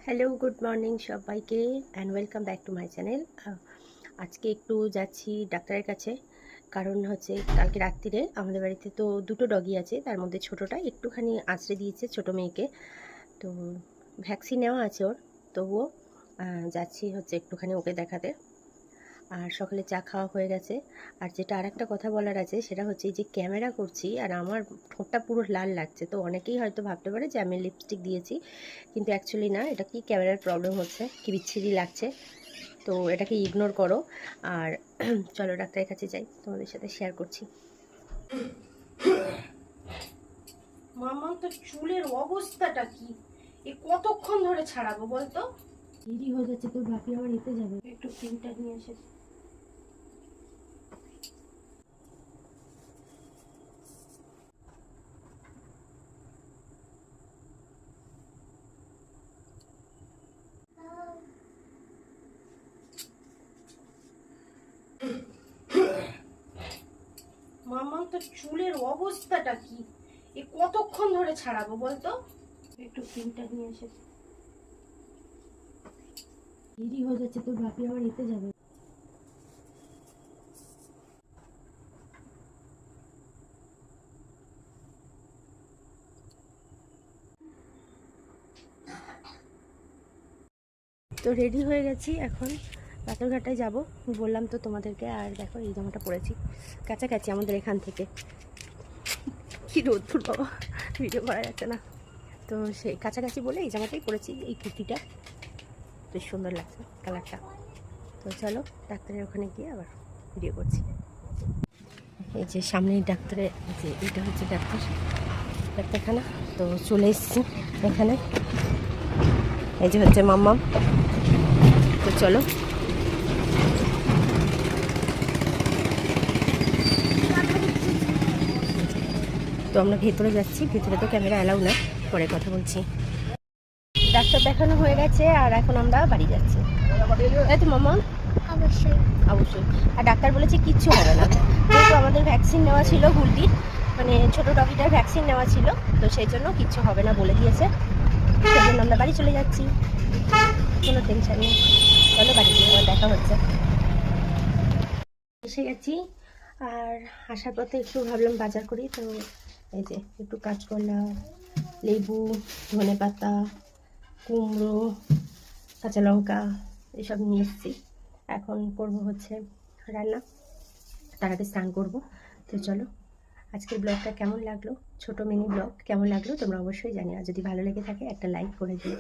Hello, good morning সবাইকে and welcome back to my channel. আজকে একটু যাচ্ছি ডাক্তারের কাছে, কারণ হচ্ছে কালকে রাত্রিরে আমাদের বাড়িতে তো দুটো ডগি আছে, তার মধ্যে ছোটোটা একটুখানি আঁচড়ে দিয়েছে ছোটো মেয়েকে। তো ভ্যাকসিন নেওয়া আছে ওর, তবুও যাচ্ছি হচ্ছে একটুখানি ওকে দেখাতে। আর সকালে চা খাওয়া হয়ে গেছে। আর যেটা আরেকটা কথা বলার আছে সেটা হচ্ছে এই যে ক্যামেরা করছি আর আমার ঠোঁটটা পুরো লাল লাগছে, তো অনেকেই হয়তো ভাবতে পারে যে আমি লিপস্টিক দিয়েছি, কিন্তু অ্যাকচুয়ালি না, এটা কি ক্যামেরার প্রবলেম হচ্ছে, কি বিচ্ছিরি লাগছে, তো এটাকে ইগনোর করো। আর চলো ডাক্তারের কাছে যাই, তোমাদের সাথে শেয়ার করছি। মামা তো চুলের অবস্থাটা কি, এ কতক্ষণ ধরে ছাড়াবো বলতো? দেরি হয়ে যাচ্ছে, তোর বাপি আবার এতে যাবে, একটু প্রিন্টার নিয়ে এসে। মামা তো চুলের অবস্থাটা কি, এ কতক্ষণ ধরে ছাড়াবো বলতো? একটু প্রিন্টার নিয়ে এসে। দেরি হয়ে যাচ্ছে, তোর বাপি আবার এতে যাবে। তো রেডি হয়ে গেছি, এখন পাথরঘাটায় যাব, বললাম তো তোমাদেরকে। আর দেখো এই জামাটা পরেছি, কাছাকাছি আমাদের এখান থেকে। কি রোদ্দুর বাবা, ভিডিও করা যাচ্ছে না, তো সেই কাছাকাছি বলে এই জামাটাই পরেছি। এই কুর্তিটা বেশ সুন্দর লাগছে কালারটা। তো চলো ডাক্তারের ওখানে গিয়ে আবার ভিডিও করছি। এই যে সামনেই ডাক্তারের, যে এটা হচ্ছে ডাক্তারখানা। তো চলে এসেছি এখানে, এই যে হচ্ছে মাম্মাম। তো চলো, তো আমরা ভেতরে যাচ্ছি, ভেতরে তো ক্যামেরা অ্যালাউ না, পরে কথা বলছি। ডাক্তার দেখানো হয়ে গেছে আর এখন আমরা বাড়ি যাচ্ছি, তাই তো মামা? অবশ্যই অবশ্যই। আর ডাক্তার বলেছে কিচ্ছু হবে না, যেহেতু আমাদের ভ্যাকসিন নেওয়া ছিল, গুলটির মানে ছোটো ডগিটার ভ্যাকসিন নেওয়া ছিল, তো সেই জন্য কিচ্ছু হবে না বলে দিয়েছে। সেই জন্য আমরা বাড়ি চলে যাচ্ছি, কোনো টেনশন নেই। চলো বাড়ি গিয়ে আবার দেখা হচ্ছে। এসে গেছি, আর আসার পথে একটু ভাবলাম বাজার করি, তো এই যে একটু কাঁচকলা, লেবু, ধনেপাতা, কুমড়ো, কাঁচা লঙ্কা এসব নিয়ে এসেছি। এখন করব হচ্ছে রান্না, তার আগে স্নান করবো। তো চলো, আজকের ব্লগটা কেমন লাগলো, ছোট মিনি ব্লগ কেমন লাগলো তোমরা অবশ্যই জানিও। আর যদি ভালো লেগে থাকে একটা লাইক করে দিও।